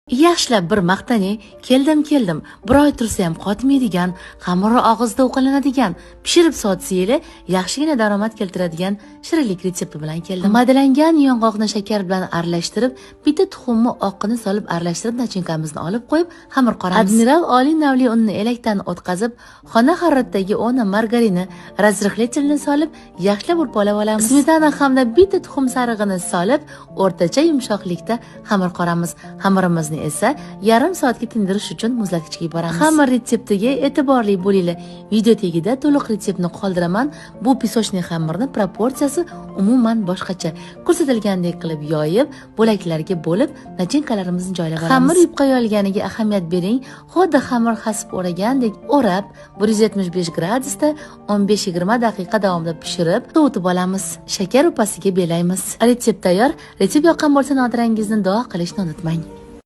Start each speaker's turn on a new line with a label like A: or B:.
A: Yaxshilab bir maqtaning, keldim, bir oy tursa ham qotmaydigan, xamiri og'izda o'qlanadigan, pishirib sotsa yili yaxshigina daromad keltiradigan shirinlik retsepti bilan keldim. Madalangan yong'oqni shakar bilan aralashtirib, bitta tuxumni oqini solib aralashtirib, nachinkamizni olib qo'yib, xamir qoramiz. Admiral oliy navli unni elakdan o'tkazib, xona haroratidagi o'na margarini razrihletelni solib, yaxshilab urpolab olamiz. Smetana hamda bitta tuxum sarig'ini solib, o'rtacha yumshoqlikda xamir qoramiz. Xamirimizni esa yarim soatga tindirish uchun muzlatgichga yuboramiz. Xamir retseptiga e'tiborli bo'linglar. Video tagida to'liq retseptni qoldiraman. Bu pisochniy xamirni proporsiyasi umuman boshqacha. Ko'rsatilgandek qilib yoyib, bo'laklarga bo'lib, nachinkalarimizni joylab olamiz. Xamir yupqa yolganiga ahamiyat bering. Xuddi xamir hasib o'ragandek o'rab, 175 gradusda 15-20 daqiqa davomida pishirib, sovutib olamiz. Shakar upasiga belaymiz. Retsept tayyor. Retsept yoqqan bo'lsa, notirangizni duo qilishni unutmang.